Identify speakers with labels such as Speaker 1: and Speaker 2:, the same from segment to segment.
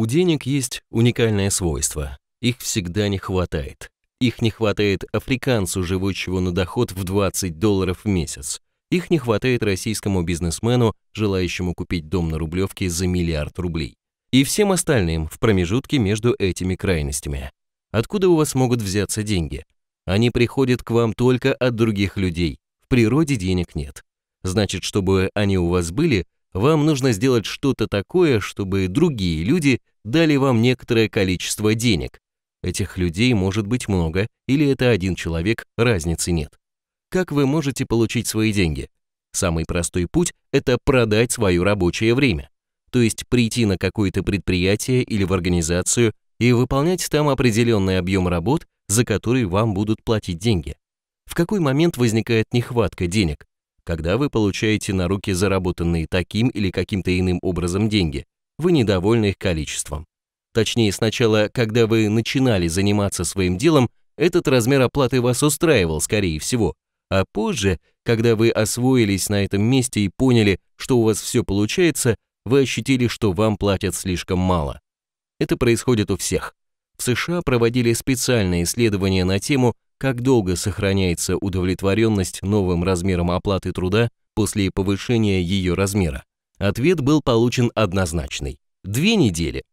Speaker 1: У денег есть уникальное свойство. Их всегда не хватает. Их не хватает африканцу, живущему на доход в $20 в месяц. Их не хватает российскому бизнесмену, желающему купить дом на Рублевке за $1 миллиард. И всем остальным в промежутке между этими крайностями. Откуда у вас могут взяться деньги? Они приходят к вам только от других людей. В природе денег нет. Значит, чтобы они у вас были, вам нужно сделать что-то такое, чтобы другие люди дали вам некоторое количество денег. Этих людей может быть много, или это один человек, разницы нет. Как вы можете получить свои деньги? Самый простой путь – это продать свое рабочее время. То есть прийти на какое-то предприятие или в организацию и выполнять там определенный объем работ, за который вам будут платить деньги. В какой момент возникает нехватка денег? Когда вы получаете на руки заработанные таким или каким-то иным образом деньги, вы недовольны их количеством. Точнее, сначала, когда вы начинали заниматься своим делом, этот размер оплаты вас устраивал, скорее всего, а позже, когда вы освоились на этом месте и поняли, что у вас все получается, вы ощутили, что вам платят слишком мало. Это происходит у всех. В США проводили специальные исследования на тему, как долго сохраняется удовлетворенность новым размером оплаты труда после повышения ее размера. Ответ был получен однозначный. 2 недели.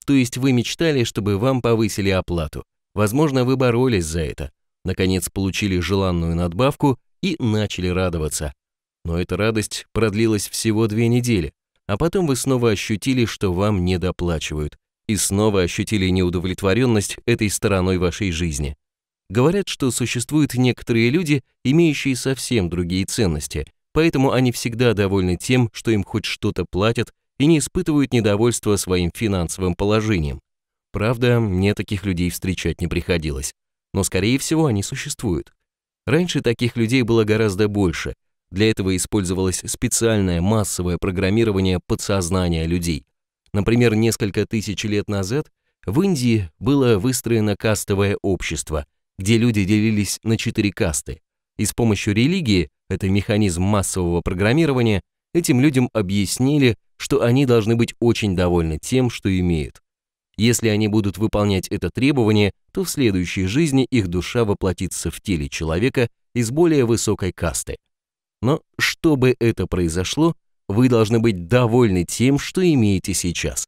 Speaker 1: То есть вы мечтали, чтобы вам повысили оплату. Возможно, вы боролись за это. Наконец получили желанную надбавку и начали радоваться. Но эта радость продлилась всего 2 недели, а потом вы снова ощутили, что вам недоплачивают, и снова ощутили неудовлетворенность этой стороной вашей жизни. Говорят, что существуют некоторые люди, имеющие совсем другие ценности, поэтому они всегда довольны тем, что им хоть что-то платят, и не испытывают недовольства своим финансовым положением. Правда, мне таких людей встречать не приходилось, но скорее всего они существуют. Раньше таких людей было гораздо больше. Для этого использовалось специальное массовое программирование подсознания людей. Например, несколько тысяч лет назад в Индии было выстроено кастовое общество, где люди делились на 4 касты. И с помощью религии, это механизм массового программирования, этим людям объяснили, что они должны быть очень довольны тем, что имеют. Если они будут выполнять это требование, то в следующей жизни их душа воплотится в теле человека из более высокой касты. Но чтобы это произошло, вы должны быть довольны тем, что имеете сейчас.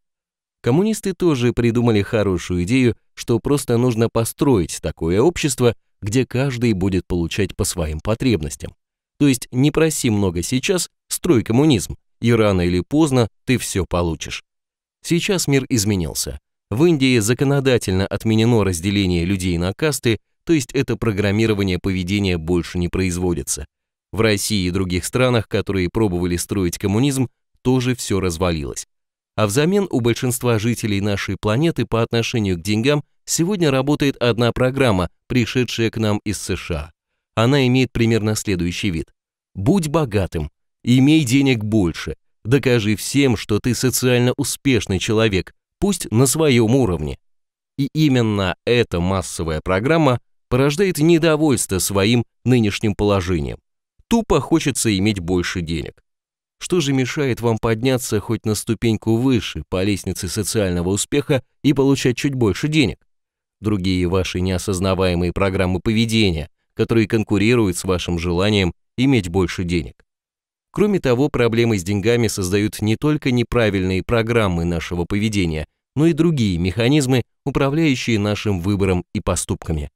Speaker 1: Коммунисты тоже придумали хорошую идею, что просто нужно построить такое общество, где каждый будет получать по своим потребностям. То есть не проси много сейчас, строй коммунизм, и рано или поздно ты все получишь. Сейчас мир изменился. В Индии законодательно отменено разделение людей на касты, то есть это программирование поведения больше не производится. В России и других странах, которые пробовали строить коммунизм, тоже все развалилось. А взамен у большинства жителей нашей планеты по отношению к деньгам сегодня работает одна программа, пришедшая к нам из США. Она имеет примерно следующий вид. Будь богатым, имей денег больше, докажи всем, что ты социально успешный человек, пусть на своем уровне. И именно эта массовая программа порождает недовольство своим нынешним положением. Тупо хочется иметь больше денег. Что же мешает вам подняться хоть на ступеньку выше по лестнице социального успеха и получать чуть больше денег? Другие ваши неосознаваемые программы поведения, которые конкурируют с вашим желанием иметь больше денег. Кроме того, проблемы с деньгами создают не только неправильные программы нашего поведения, но и другие механизмы, управляющие нашим выбором и поступками.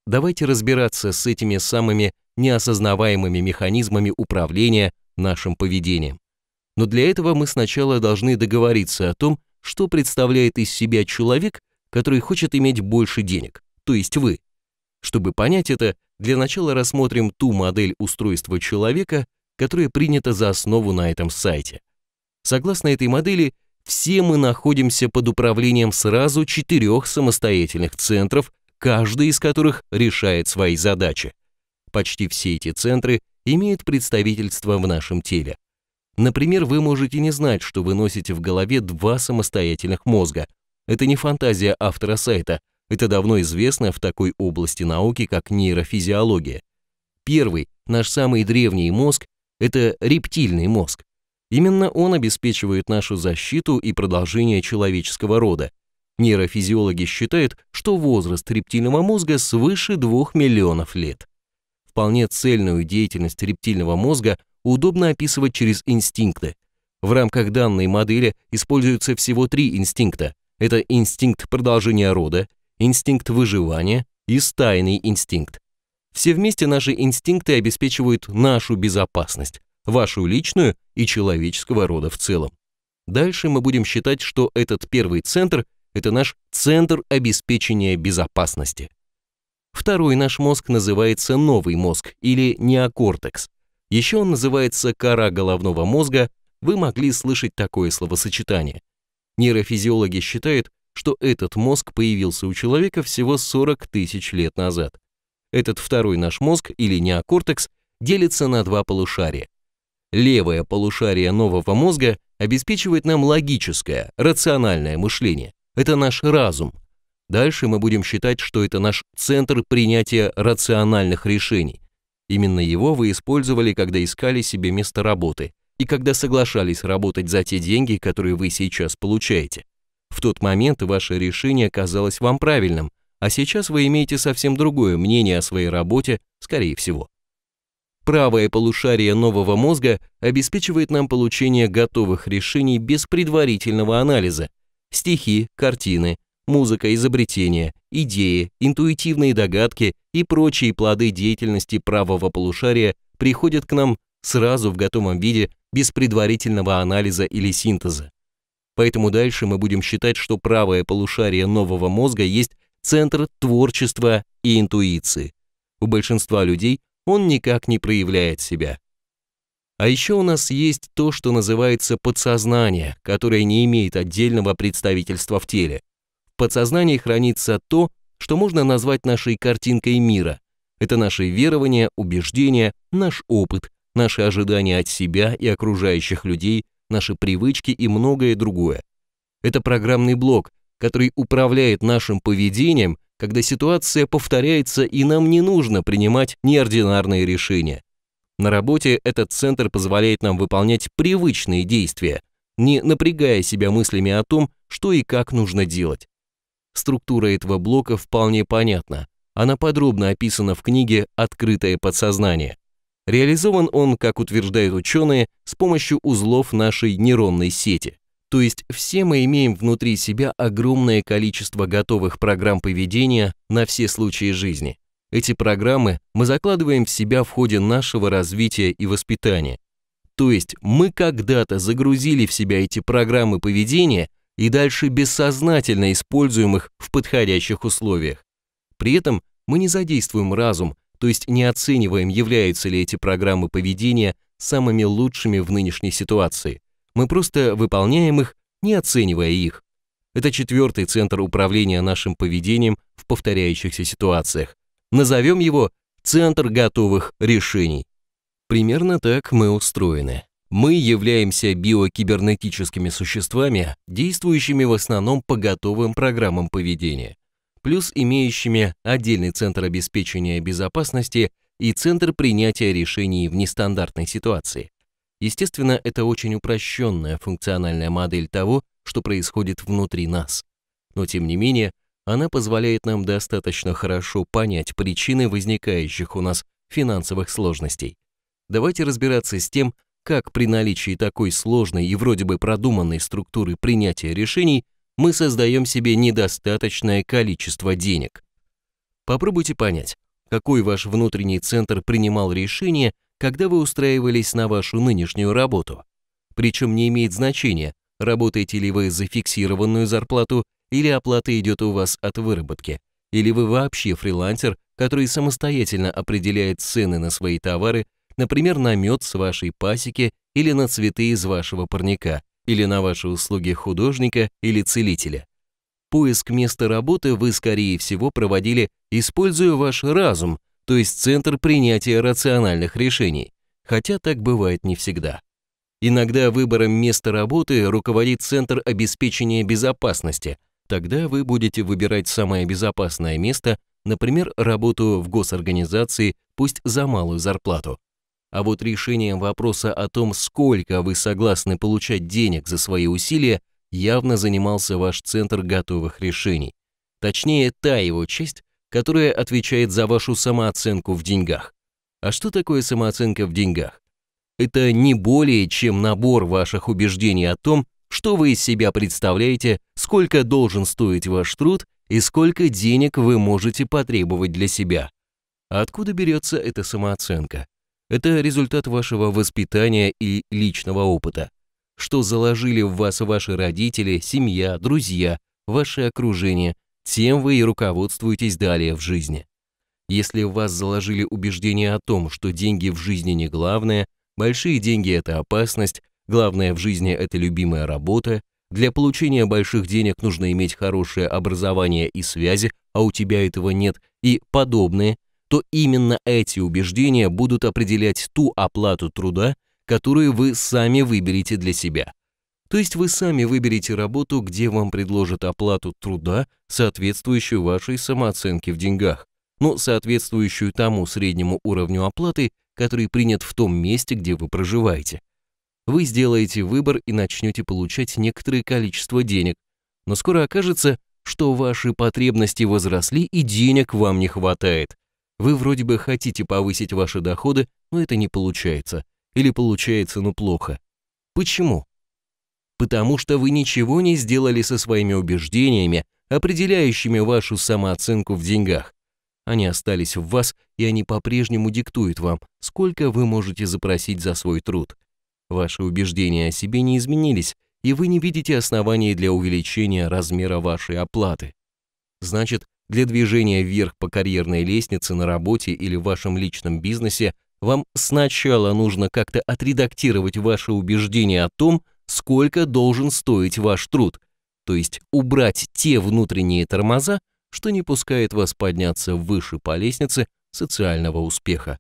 Speaker 1: Давайте разбираться с этими самыми неосознаваемыми механизмами управления нашим поведением. Но для этого мы сначала должны договориться о том, что представляет из себя человек, который хочет иметь больше денег, то есть вы. Чтобы понять это, для начала рассмотрим ту модель устройства человека, которая принята за основу на этом сайте. Согласно этой модели, все мы находимся под управлением сразу 4 самостоятельных центров, каждый из которых решает свои задачи. Почти все эти центры имеют представительство в нашем теле. Например, вы можете не знать, что вы носите в голове 2 самостоятельных мозга. Это не фантазия автора сайта, это давно известно в такой области науки, как нейрофизиология. Первый, наш самый древний мозг, это рептильный мозг. Именно он обеспечивает нашу защиту и продолжение человеческого рода. Нейрофизиологи считают, что возраст рептильного мозга свыше 2 миллионов лет. Вполне цельную деятельность рептильного мозга удобно описывать через инстинкты. В рамках данной модели используются всего 3 инстинкта. Это инстинкт продолжения рода, инстинкт выживания и стайный инстинкт. Все вместе наши инстинкты обеспечивают нашу безопасность, вашу личную и человеческого рода в целом. Дальше мы будем считать, что этот первый центр – это наш центр обеспечения безопасности. Второй наш мозг называется новый мозг или неокортекс. Еще он называется кора головного мозга, вы могли слышать такое словосочетание. Нейрофизиологи считают, что этот мозг появился у человека всего 40 тысяч лет назад. Этот второй наш мозг или неокортекс делится на 2 полушария. Левое полушарие нового мозга обеспечивает нам логическое, рациональное мышление. Это наш разум. Дальше мы будем считать, что это наш центр принятия рациональных решений. Именно его вы использовали, когда искали себе место работы и когда соглашались работать за те деньги, которые вы сейчас получаете. В тот момент ваше решение казалось вам правильным, а сейчас вы имеете совсем другое мнение о своей работе, скорее всего. Правое полушарие нового мозга обеспечивает нам получение готовых решений без предварительного анализа. Стихи, картины, музыка, изобретения, идеи, интуитивные догадки и прочие плоды деятельности правого полушария приходят к нам сразу в готовом виде без предварительного анализа или синтеза. Поэтому дальше мы будем считать, что правое полушарие нового мозга есть центр творчества и интуиции. У большинства людей он никак не проявляет себя. А еще у нас есть то, что называется подсознание, которое не имеет отдельного представительства в теле. В подсознании хранится то, что можно назвать нашей картинкой мира. Это наши верования, убеждения, наш опыт, наши ожидания от себя и окружающих людей, наши привычки и многое другое. Это программный блок, который управляет нашим поведением, когда ситуация повторяется и нам не нужно принимать неординарные решения. На работе этот центр позволяет нам выполнять привычные действия, не напрягая себя мыслями о том, что и как нужно делать. Структура этого блока вполне понятна. Она подробно описана в книге «Открытое подсознание». Реализован он, как утверждают ученые, с помощью узлов нашей нейронной сети. То есть все мы имеем внутри себя огромное количество готовых программ поведения на все случаи жизни. Эти программы мы закладываем в себя в ходе нашего развития и воспитания. То есть мы когда-то загрузили в себя эти программы поведения и дальше бессознательно используем их в подходящих условиях. При этом мы не задействуем разум, то есть не оцениваем, являются ли эти программы поведения самыми лучшими в нынешней ситуации. Мы просто выполняем их, не оценивая их. Это 4-й центр управления нашим поведением в повторяющихся ситуациях. Назовем его «центр готовых решений». Примерно так мы устроены. Мы являемся биокибернетическими существами, действующими в основном по готовым программам поведения, плюс имеющими отдельный центр обеспечения безопасности и центр принятия решений в нестандартной ситуации. Естественно, это очень упрощенная функциональная модель того, что происходит внутри нас. Но тем не менее, она позволяет нам достаточно хорошо понять причины возникающих у нас финансовых сложностей. Давайте разбираться с тем, как при наличии такой сложной и вроде бы продуманной структуры принятия решений мы создаем себе недостаточное количество денег. Попробуйте понять, какой ваш внутренний центр принимал решение, когда вы устраивались на вашу нынешнюю работу. Причем не имеет значения, работаете ли вы за фиксированную зарплату или оплата идет у вас от выработки, или вы вообще фрилансер, который самостоятельно определяет цены на свои товары, например, на мед с вашей пасеки или на цветы из вашего парника, или на ваши услуги художника или целителя. Поиск места работы вы, скорее всего, проводили, используя ваш разум, то есть центр принятия рациональных решений, хотя так бывает не всегда. Иногда выбором места работы руководит центр обеспечения безопасности. Тогда вы будете выбирать самое безопасное место, например, работу в госорганизации, пусть за малую зарплату. А вот решением вопроса о том, сколько вы согласны получать денег за свои усилия, явно занимался ваш центр готовых решений. Точнее, та его часть, которая отвечает за вашу самооценку в деньгах. А что такое самооценка в деньгах? Это не более чем набор ваших убеждений о том, что вы из себя представляете, сколько должен стоить ваш труд и сколько денег вы можете потребовать для себя. А откуда берется эта самооценка? Это результат вашего воспитания и личного опыта. Что заложили в вас ваши родители, семья, друзья, ваше окружение, тем вы и руководствуетесь далее в жизни. Если в вас заложили убеждение о том, что деньги в жизни не главное, большие деньги – это опасность, главное в жизни – это любимая работа, для получения больших денег нужно иметь хорошее образование и связи, а у тебя этого нет, и подобные, то именно эти убеждения будут определять ту оплату труда, которую вы сами выберете для себя. То есть вы сами выберете работу, где вам предложат оплату труда, соответствующую вашей самооценке в деньгах, но соответствующую тому среднему уровню оплаты, который принят в том месте, где вы проживаете. Вы сделаете выбор и начнете получать некоторое количество денег, но скоро окажется, что ваши потребности возросли и денег вам не хватает. Вы вроде бы хотите повысить ваши доходы, но это не получается. Или получается, но плохо. Почему? Потому что вы ничего не сделали со своими убеждениями, определяющими вашу самооценку в деньгах. Они остались в вас, и они по-прежнему диктуют вам, сколько вы можете запросить за свой труд. Ваши убеждения о себе не изменились, и вы не видите оснований для увеличения размера вашей оплаты. Значит, для движения вверх по карьерной лестнице на работе или в вашем личном бизнесе вам сначала нужно как-то отредактировать ваши убеждения о том, сколько должен стоить ваш труд, то есть убрать те внутренние тормоза, что не пускает вас подняться выше по лестнице социального успеха.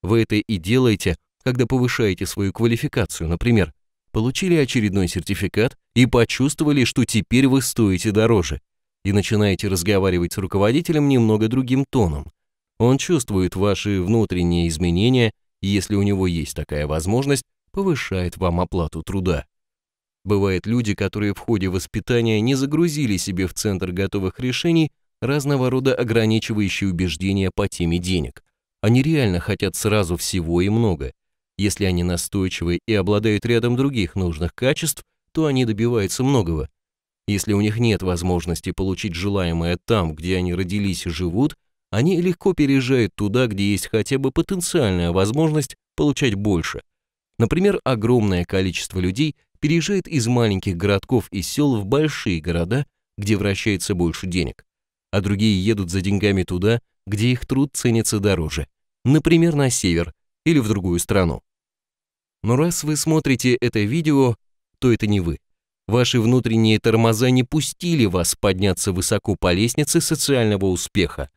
Speaker 1: Вы это и делаете, когда повышаете свою квалификацию, например, получили очередной сертификат и почувствовали, что теперь вы стоите дороже, и начинаете разговаривать с руководителем немного другим тоном. Он чувствует ваши внутренние изменения, и если у него есть такая возможность, повышает вам оплату труда. Бывают люди, которые в ходе воспитания не загрузили себе в центр готовых решений разного рода ограничивающие убеждения по теме денег. Они реально хотят сразу всего и много. Если они настойчивы и обладают рядом других нужных качеств, то они добиваются многого. Если у них нет возможности получить желаемое там, где они родились и живут, они легко переезжают туда, где есть хотя бы потенциальная возможность получать больше. Например, огромное количество людей переезжает из маленьких городков и сел в большие города, где вращается больше денег, а другие едут за деньгами туда, где их труд ценится дороже, например, на север или в другую страну. Но раз вы смотрите это видео, то это не вы. Ваши внутренние тормоза не пустили вас подняться высоко по лестнице социального успеха.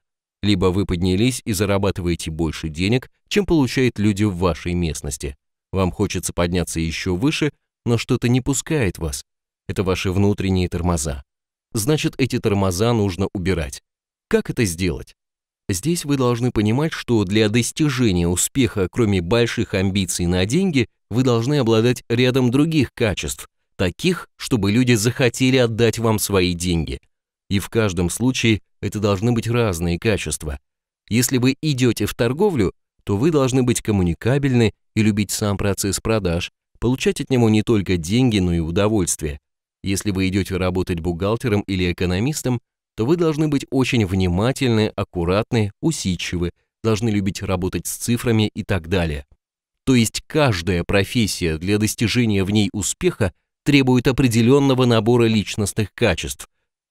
Speaker 1: Либо вы поднялись и зарабатываете больше денег, чем получают люди в вашей местности. Вам хочется подняться еще выше, но что-то не пускает вас. Это ваши внутренние тормоза. Значит, эти тормоза нужно убирать. Как это сделать? Здесь вы должны понимать, что для достижения успеха, кроме больших амбиций на деньги, вы должны обладать рядом других качеств, таких, чтобы люди захотели отдать вам свои деньги. И в каждом случае это должны быть разные качества. Если вы идете в торговлю, то вы должны быть коммуникабельны и любить сам процесс продаж, получать от него не только деньги, но и удовольствие. Если вы идете работать бухгалтером или экономистом, то вы должны быть очень внимательны, аккуратны, усидчивы, должны любить работать с цифрами и так далее. То есть каждая профессия для достижения в ней успеха требует определенного набора личностных качеств.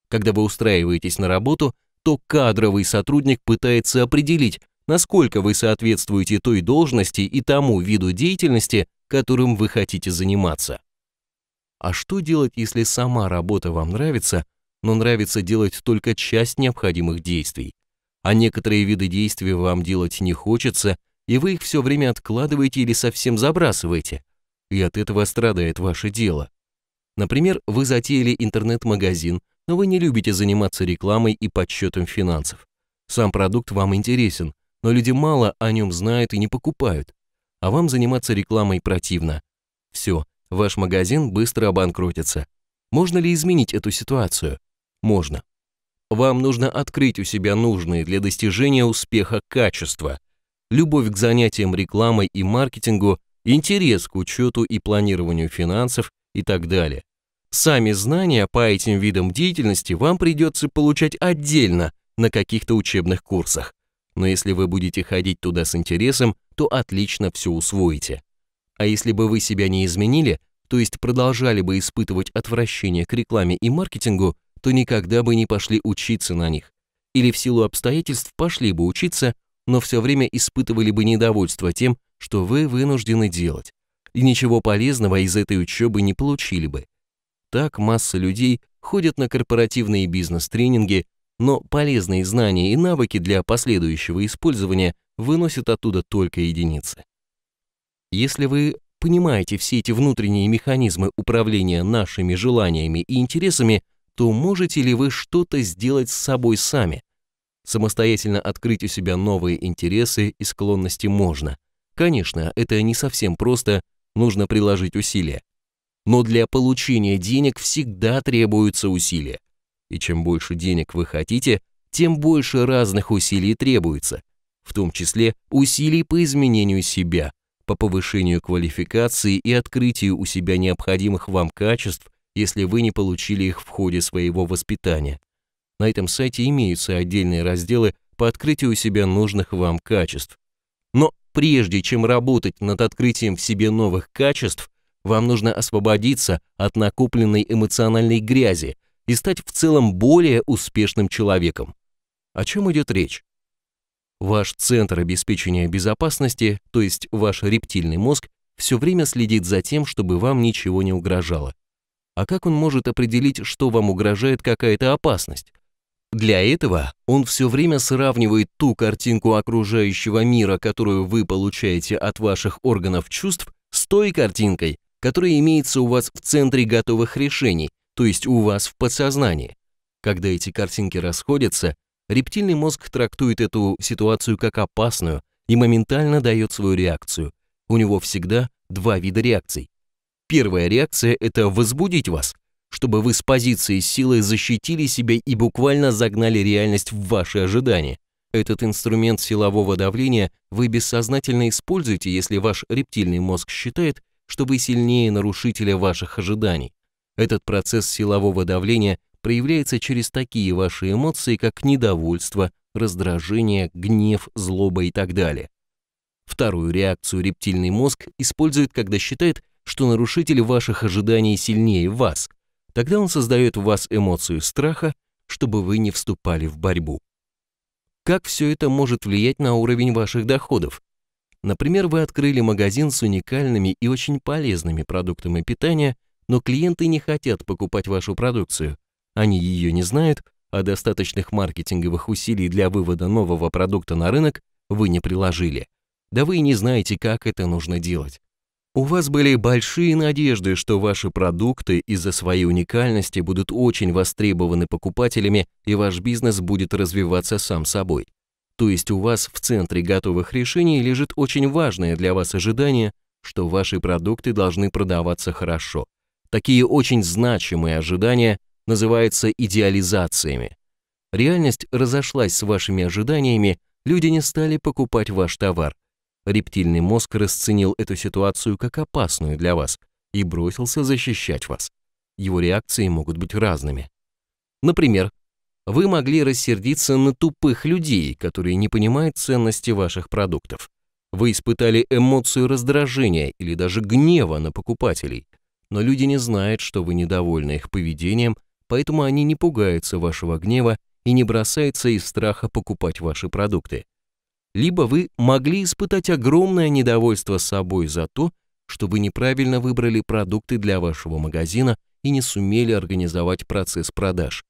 Speaker 1: Когда вы устраиваетесь на работу, то кадровый сотрудник пытается определить, насколько вы соответствуете той должности и тому виду деятельности, которым вы хотите заниматься. А что делать, если сама работа вам нравится, но нравится делать только часть необходимых действий, а некоторые виды действий вам делать не хочется, и вы их все время откладываете или совсем забрасываете, и от этого страдает ваше дело. Например, вы затеяли интернет-магазин, но вы не любите заниматься рекламой и подсчетом финансов. Сам продукт вам интересен, но люди мало о нем знают и не покупают. а вам заниматься рекламой противно. Все, ваш магазин быстро обанкротится. Можно ли изменить эту ситуацию? Можно. Вам нужно открыть у себя нужные для достижения успеха качества, любовь к занятиям рекламой и маркетингу, интерес к учету и планированию финансов и так далее. Сами знания по этим видам деятельности вам придется получать отдельно на каких-то учебных курсах. Но если вы будете ходить туда с интересом, то отлично все усвоите. А если бы вы себя не изменили, то есть продолжали бы испытывать отвращение к рекламе и маркетингу, то никогда бы не пошли учиться на них. Или в силу обстоятельств пошли бы учиться, но все время испытывали бы недовольство тем, что вы вынуждены делать. И ничего полезного из этой учебы не получили бы. Так масса людей ходят на корпоративные бизнес-тренинги, но полезные знания и навыки для последующего использования выносят оттуда только единицы. Если вы понимаете все эти внутренние механизмы управления нашими желаниями и интересами, то можете ли вы что-то сделать с собой сами? Самостоятельно открыть у себя новые интересы и склонности можно. Конечно, это не совсем просто, нужно приложить усилия. Но для получения денег всегда требуются усилия. И чем больше денег вы хотите, тем больше разных усилий требуется, в том числе усилий по изменению себя, по повышению квалификации и открытию у себя необходимых вам качеств, если вы не получили их в ходе своего воспитания. На этом сайте имеются отдельные разделы по открытию у себя нужных вам качеств. Но прежде чем работать над открытием в себе новых качеств, вам нужно освободиться от накопленной эмоциональной грязи и стать в целом более успешным человеком. О чем идет речь? Ваш центр обеспечения безопасности, то есть ваш рептильный мозг, все время следит за тем, чтобы вам ничего не угрожало. А как он может определить, что вам угрожает какая-то опасность? Для этого он все время сравнивает ту картинку окружающего мира, которую вы получаете от ваших органов чувств, с той картинкой, которая имеется у вас в центре готовых решений, то есть у вас в подсознании. Когда эти картинки расходятся, рептильный мозг трактует эту ситуацию как опасную и моментально дает свою реакцию. У него всегда два вида реакций. Первая реакция – это возбудить вас, чтобы вы с позиции силы защитили себя и буквально загнали реальность в ваши ожидания. Этот инструмент силового давления вы бессознательно используете, если ваш рептильный мозг считает, что вы сильнее нарушителя ваших ожиданий. Этот процесс силового давления проявляется через такие ваши эмоции, как недовольство, раздражение, гнев, злоба и так далее. Вторую реакцию рептильный мозг использует, когда считает, что нарушитель ваших ожиданий сильнее вас. Тогда он создает в вас эмоцию страха, чтобы вы не вступали в борьбу. Как все это может влиять на уровень ваших доходов? Например, вы открыли магазин с уникальными и очень полезными продуктами питания, но клиенты не хотят покупать вашу продукцию. Они ее не знают, а достаточных маркетинговых усилий для вывода нового продукта на рынок вы не приложили. Да вы и не знаете, как это нужно делать. У вас были большие надежды, что ваши продукты из-за своей уникальности будут очень востребованы покупателями и ваш бизнес будет развиваться сам собой. То есть у вас в центре готовых решений лежит очень важное для вас ожидание, что ваши продукты должны продаваться хорошо. Такие очень значимые ожидания называются идеализациями. Реальность разошлась с вашими ожиданиями, люди не стали покупать ваш товар. Рептильный мозг расценил эту ситуацию как опасную для вас и бросился защищать вас. Его реакции могут быть разными. Например, вы могли рассердиться на тупых людей, которые не понимают ценности ваших продуктов. Вы испытали эмоцию раздражения или даже гнева на покупателей, но люди не знают, что вы недовольны их поведением, поэтому они не пугаются вашего гнева и не бросаются из страха покупать ваши продукты. Либо вы могли испытать огромное недовольство собой за то, что вы неправильно выбрали продукты для вашего магазина и не сумели организовать процесс продаж.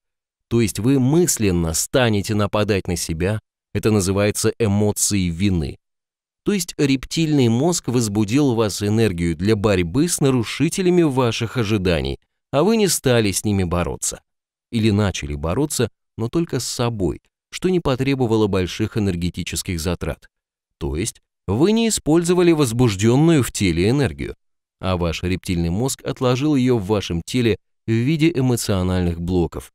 Speaker 1: То есть вы мысленно станете нападать на себя, это называется эмоцией вины. То есть рептильный мозг возбудил в вас энергию для борьбы с нарушителями ваших ожиданий, а вы не стали с ними бороться. Или начали бороться, но только с собой, что не потребовало больших энергетических затрат. То есть Вы не использовали возбужденную в теле энергию, а ваш рептильный мозг отложил ее в вашем теле в виде эмоциональных блоков.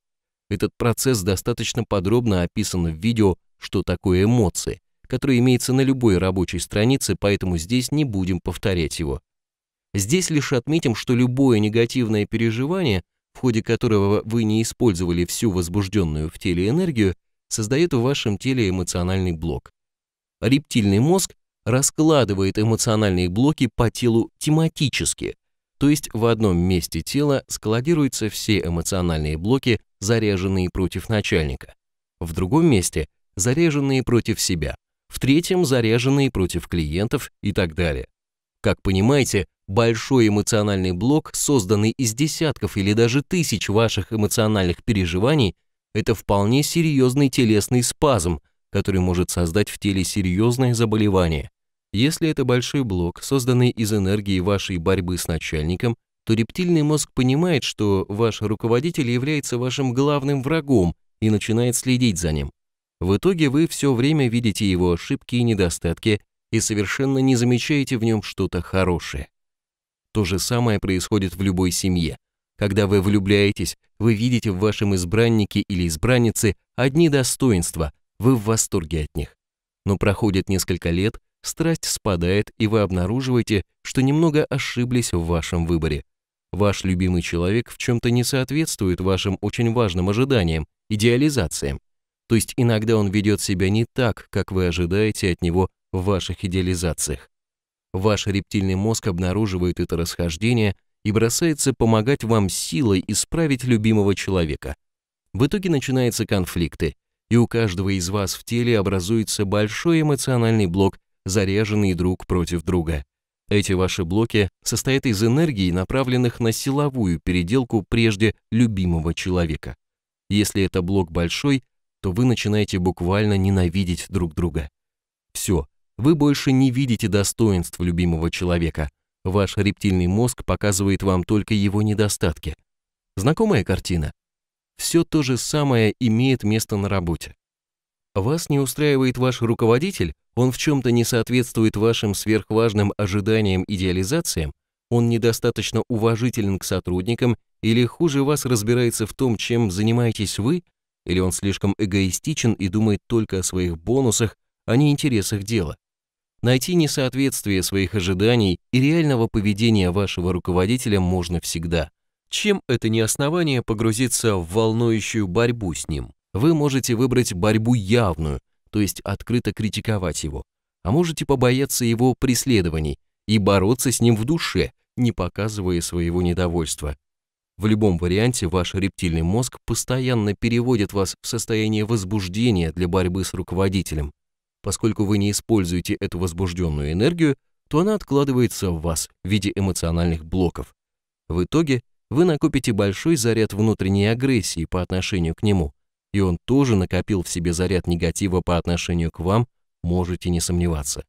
Speaker 1: Этот процесс достаточно подробно описан в видео «Что такое эмоции», которое имеется на любой рабочей странице, поэтому здесь не будем повторять его. Здесь лишь отметим, что любое негативное переживание, в ходе которого вы не использовали всю возбужденную в теле энергию, создает в вашем теле эмоциональный блок. Рептильный мозг раскладывает эмоциональные блоки по телу тематически, то есть в одном месте тела складируются все эмоциональные блоки, заряженные против начальника, в другом месте заряженные против себя, в третьем заряженные против клиентов и так далее. Как понимаете, большой эмоциональный блок, созданный из десятков или даже тысяч ваших эмоциональных переживаний, это вполне серьезный телесный спазм, который может создать в теле серьезное заболевание. Если это большой блок, созданный из энергии вашей борьбы с начальником, то рептильный мозг понимает, что ваш руководитель является вашим главным врагом и начинает следить за ним. В итоге вы все время видите его ошибки и недостатки и совершенно не замечаете в нем что-то хорошее. То же самое происходит в любой семье. Когда вы влюбляетесь, вы видите в вашем избраннике или избраннице одни достоинства, вы в восторге от них. Но проходит несколько лет, страсть спадает, и вы обнаруживаете, что немного ошиблись в вашем выборе. Ваш любимый человек в чем-то не соответствует вашим очень важным ожиданиям, идеализациям. То есть иногда он ведет себя не так, как вы ожидаете от него в ваших идеализациях. Ваш рептильный мозг обнаруживает это расхождение и бросается помогать вам силой исправить любимого человека. В итоге начинаются конфликты, и у каждого из вас в теле образуется большой эмоциональный блок, заряженный друг против друга. Эти ваши блоки состоят из энергий, направленных на силовую переделку прежде любимого человека. Если это блок большой, то вы начинаете буквально ненавидеть друг друга. Все, вы больше не видите достоинств любимого человека. Ваш рептильный мозг показывает вам только его недостатки. Знакомая картина? Все то же самое имеет место на работе. Вас не устраивает ваш руководитель, он в чем-то не соответствует вашим сверхважным ожиданиям, идеализациям, он недостаточно уважителен к сотрудникам или хуже вас разбирается в том, чем занимаетесь вы, или он слишком эгоистичен и думает только о своих бонусах, а не интересах дела. Найти несоответствие своих ожиданий и реального поведения вашего руководителя можно всегда. Чем это не основание погрузиться в волнующую борьбу с ним? Вы можете выбрать борьбу явную, то есть открыто критиковать его, а можете побояться его преследований и бороться с ним в душе, не показывая своего недовольства. В любом варианте ваш рептильный мозг постоянно переводит вас в состояние возбуждения для борьбы с руководителем. Поскольку вы не используете эту возбужденную энергию, то она откладывается в вас в виде эмоциональных блоков. В итоге вы накопите большой заряд внутренней агрессии по отношению к нему, и он тоже накопил в себе заряд негатива по отношению к вам, можете не сомневаться.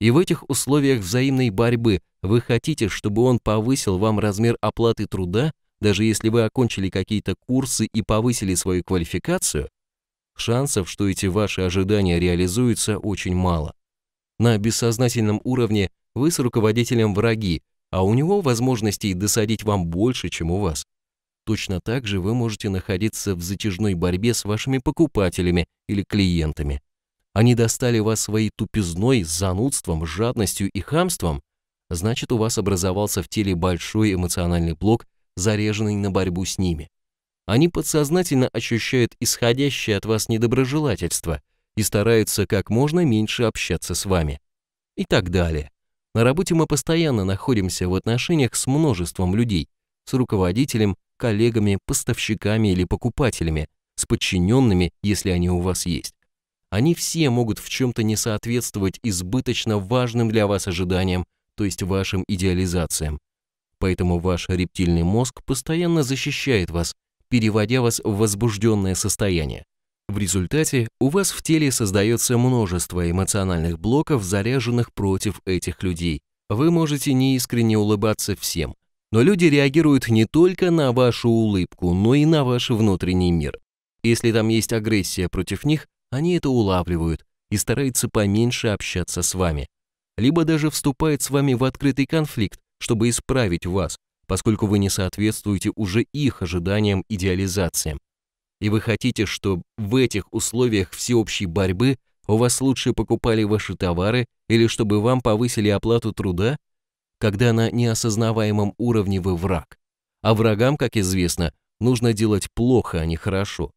Speaker 1: И в этих условиях взаимной борьбы вы хотите, чтобы он повысил вам размер оплаты труда, даже если вы окончили какие-то курсы и повысили свою квалификацию? Шансов, что эти ваши ожидания реализуются, очень мало. На бессознательном уровне вы с руководителем враги, а у него возможностей досадить вам больше, чем у вас. Точно так же вы можете находиться в затяжной борьбе с вашими покупателями или клиентами. Они достали вас своей тупизной, занудством, жадностью и хамством, значит, у вас образовался в теле большой эмоциональный блок, заряженный на борьбу с ними. Они подсознательно ощущают исходящее от вас недоброжелательство и стараются как можно меньше общаться с вами. И так далее. На работе мы постоянно находимся в отношениях с множеством людей, с руководителем, коллегами, поставщиками или покупателями, с подчиненными, если они у вас есть. Они все могут в чем-то не соответствовать избыточно важным для вас ожиданиям, то есть вашим идеализациям. Поэтому ваш рептильный мозг постоянно защищает вас, переводя вас в возбужденное состояние. В результате у вас в теле создается множество эмоциональных блоков, заряженных против этих людей. Вы можете неискренне улыбаться всем, но люди реагируют не только на вашу улыбку, но и на ваш внутренний мир. Если там есть агрессия против них, они это улавливают, и старается поменьше общаться с вами. Либо даже вступает с вами в открытый конфликт, чтобы исправить вас, поскольку вы не соответствуете уже их ожиданиям, идеализациям. И вы хотите, чтобы в этих условиях всеобщей борьбы у вас лучше покупали ваши товары или чтобы вам повысили оплату труда, когда на неосознаваемом уровне вы враг. А врагам, как известно, нужно делать плохо, а не хорошо.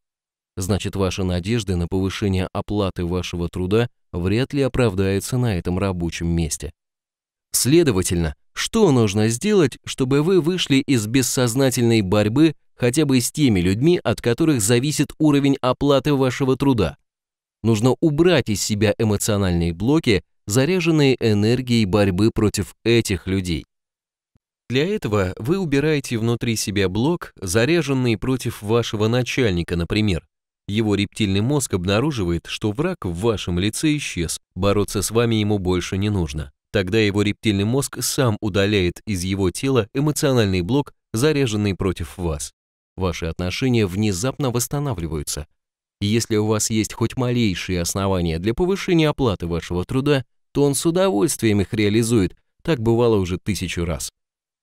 Speaker 1: Значит, ваши надежды на повышение оплаты вашего труда вряд ли оправдаются на этом рабочем месте. Следовательно, что нужно сделать, чтобы вы вышли из бессознательной борьбы хотя бы с теми людьми, от которых зависит уровень оплаты вашего труда? Нужно убрать из себя эмоциональные блоки, заряженные энергией борьбы против этих людей. Для этого вы убираете внутри себя блок, заряженный против вашего начальника, например. Его рептильный мозг обнаруживает, что враг в вашем лице исчез, бороться с вами ему больше не нужно. Тогда его рептильный мозг сам удаляет из его тела эмоциональный блок, заряженный против вас. Ваши отношения внезапно восстанавливаются. И если у вас есть хоть малейшие основания для повышения оплаты вашего труда, то он с удовольствием их реализует, так бывало уже 1000 раз.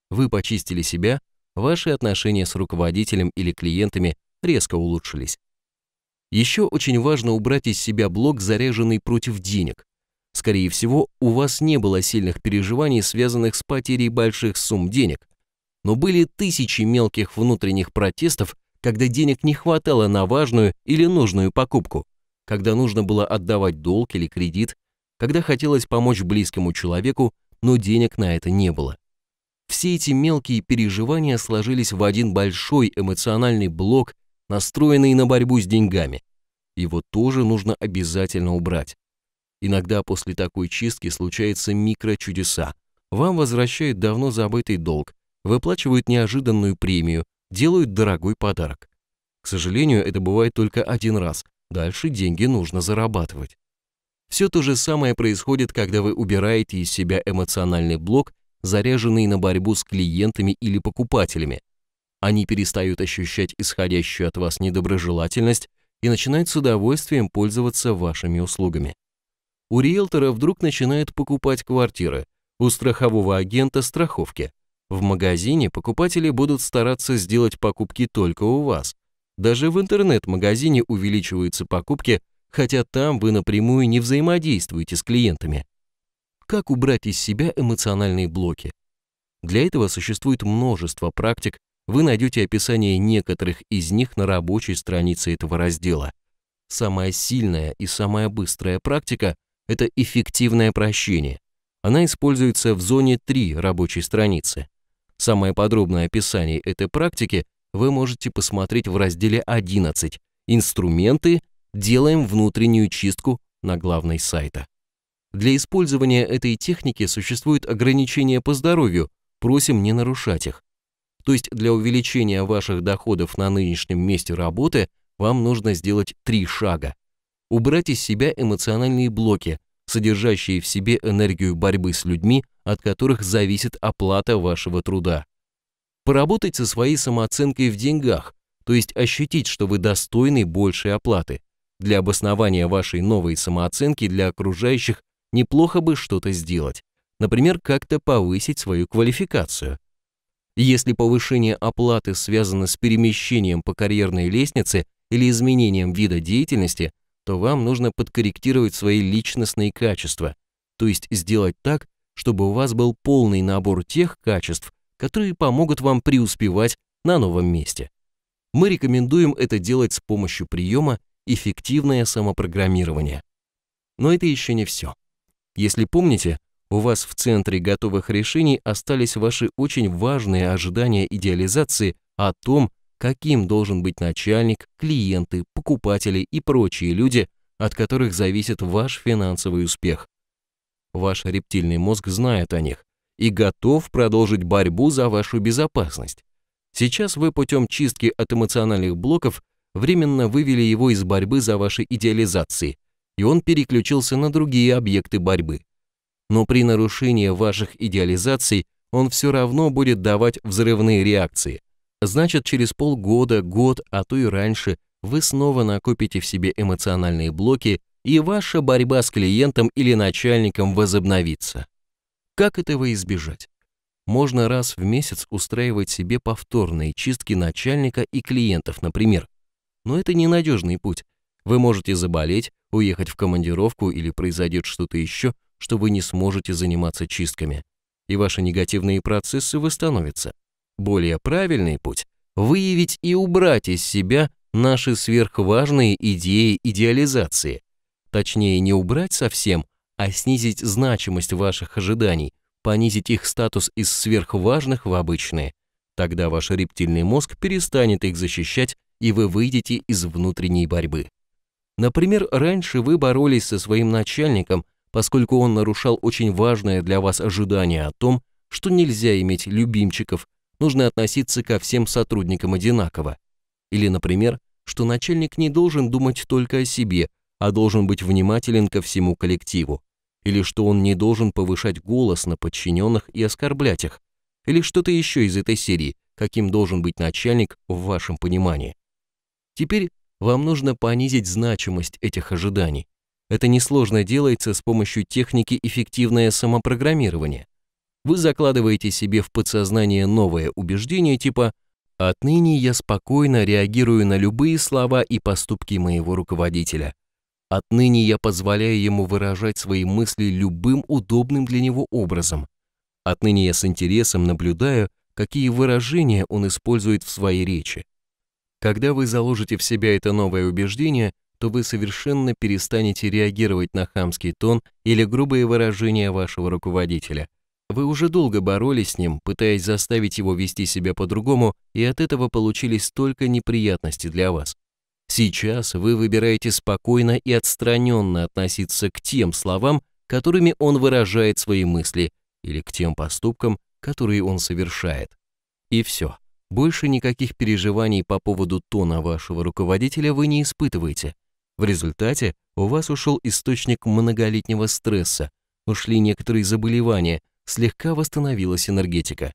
Speaker 1: Вы почистили себя, ваши отношения с руководителем или клиентами резко улучшились. Еще очень важно убрать из себя блок, заряженный против денег. Скорее всего, у вас не было сильных переживаний, связанных с потерей больших сумм денег, но были тысячи мелких внутренних протестов, когда денег не хватало на важную или нужную покупку, когда нужно было отдавать долг или кредит, когда хотелось помочь близкому человеку, но денег на это не было. Все эти мелкие переживания сложились в один большой эмоциональный блок, настроенный на борьбу с деньгами. Его тоже нужно обязательно убрать. Иногда после такой чистки случаются микрочудеса. Вам возвращают давно забытый долг, выплачивают неожиданную премию, делают дорогой подарок. К сожалению, это бывает только один раз. Дальше деньги нужно зарабатывать. Все то же самое происходит, когда вы убираете из себя эмоциональный блок, заряженный на борьбу с клиентами или покупателями. Они перестают ощущать исходящую от вас недоброжелательность и начинают с удовольствием пользоваться вашими услугами. У риэлтора вдруг начинают покупать квартиры, у страхового агента страховки. В магазине покупатели будут стараться сделать покупки только у вас. Даже в интернет-магазине увеличиваются покупки, хотя там вы напрямую не взаимодействуете с клиентами. Как убрать из себя эмоциональные блоки? Для этого существует множество практик, вы найдете описание некоторых из них на рабочей странице этого раздела. Самая сильная и самая быстрая практика – это эффективное прощение. Она используется в зоне 3 рабочей страницы. Самое подробное описание этой практики вы можете посмотреть в разделе 11 «Инструменты. Делаем внутреннюю чистку» на главной сайта. Для использования этой техники существуют ограничения по здоровью, просим не нарушать их. То есть для увеличения ваших доходов на нынешнем месте работы вам нужно сделать 3 шага. Убрать из себя эмоциональные блоки, содержащие в себе энергию борьбы с людьми, от которых зависит оплата вашего труда. Поработать со своей самооценкой в деньгах, то есть ощутить, что вы достойны большей оплаты. Для обоснования вашей новой самооценки для окружающих неплохо бы что-то сделать. Например, как-то повысить свою квалификацию. Если повышение оплаты связано с перемещением по карьерной лестнице или изменением вида деятельности, то вам нужно подкорректировать свои личностные качества, то есть сделать так, чтобы у вас был полный набор тех качеств, которые помогут вам преуспевать на новом месте. Мы рекомендуем это делать с помощью приема «Эффективное самопрограммирование». Но это еще не все. Если помните, у вас в центре готовых решений остались ваши очень важные ожидания идеализации о том, каким должен быть начальник, клиенты, покупатели и прочие люди, от которых зависит ваш финансовый успех. Ваш рептильный мозг знает о них и готов продолжить борьбу за вашу безопасность. Сейчас вы путем чистки от эмоциональных блоков временно вывели его из борьбы за ваши идеализации, и он переключился на другие объекты борьбы. Но при нарушении ваших идеализаций он все равно будет давать взрывные реакции. Значит, через полгода, год, а то и раньше вы снова накопите в себе эмоциональные блоки и ваша борьба с клиентом или начальником возобновится. Как этого избежать? Можно раз в месяц устраивать себе повторные чистки начальника и клиентов, например. Но это ненадежный путь. Вы можете заболеть, уехать в командировку или произойдет что-то еще, что вы не сможете заниматься чистками, и ваши негативные процессы восстановятся. Более правильный путь – выявить и убрать из себя наши сверхважные идеи идеализации. Точнее, не убрать совсем, а снизить значимость ваших ожиданий, понизить их статус из сверхважных в обычные. Тогда ваш рептильный мозг перестанет их защищать, и вы выйдете из внутренней борьбы. Например, раньше вы боролись со своим начальником, поскольку он нарушал очень важное для вас ожидание о том, что нельзя иметь любимчиков, нужно относиться ко всем сотрудникам одинаково. Или, например, что начальник не должен думать только о себе, а должен быть внимателен ко всему коллективу. Или что он не должен повышать голос на подчиненных и оскорблять их. Или что-то еще из этой серии, каким должен быть начальник в вашем понимании. Теперь вам нужно понизить значимость этих ожиданий. Это несложно делается с помощью техники эффективное самопрограммирование. Вы закладываете себе в подсознание новое убеждение типа «Отныне я спокойно реагирую на любые слова и поступки моего руководителя. Отныне я позволяю ему выражать свои мысли любым удобным для него образом. Отныне я с интересом наблюдаю, какие выражения он использует в своей речи». Когда вы заложите в себя это новое убеждение, то вы совершенно перестанете реагировать на хамский тон или грубые выражения вашего руководителя. Вы уже долго боролись с ним, пытаясь заставить его вести себя по-другому, и от этого получились столько неприятностей для вас. Сейчас вы выбираете спокойно и отстраненно относиться к тем словам, которыми он выражает свои мысли, или к тем поступкам, которые он совершает. И все. Больше никаких переживаний по поводу тона вашего руководителя вы не испытываете. В результате у вас ушел источник многолетнего стресса, ушли некоторые заболевания, слегка восстановилась энергетика.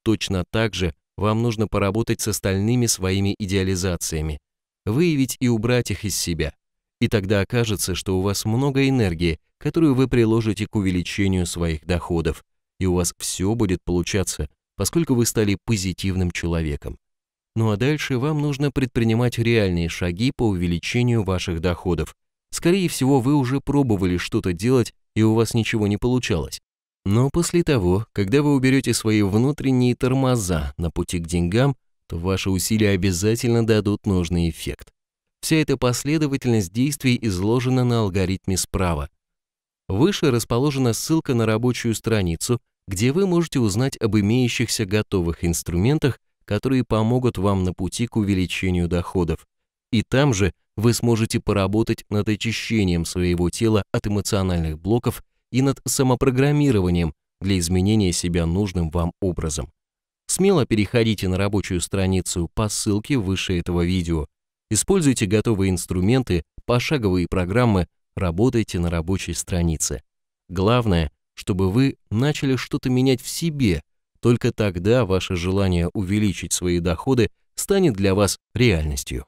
Speaker 1: Точно так же вам нужно поработать с остальными своими идеализациями, выявить и убрать их из себя. И тогда окажется, что у вас много энергии, которую вы приложите к увеличению своих доходов, и у вас все будет получаться, поскольку вы стали позитивным человеком. Ну а дальше вам нужно предпринимать реальные шаги по увеличению ваших доходов. Скорее всего, вы уже пробовали что-то делать, и у вас ничего не получалось. Но после того, когда вы уберете свои внутренние тормоза на пути к деньгам, то ваши усилия обязательно дадут нужный эффект. Вся эта последовательность действий изложена на алгоритме справа. Выше расположена ссылка на рабочую страницу, где вы можете узнать об имеющихся готовых инструментах, которые помогут вам на пути к увеличению доходов. И там же вы сможете поработать над очищением своего тела от эмоциональных блоков и над самопрограммированием для изменения себя нужным вам образом. Смело переходите на рабочую страницу по ссылке выше этого видео. Используйте готовые инструменты, пошаговые программы, работайте на рабочей странице. Главное, чтобы вы начали что-то менять в себе. Только тогда ваше желание увеличить свои доходы станет для вас реальностью.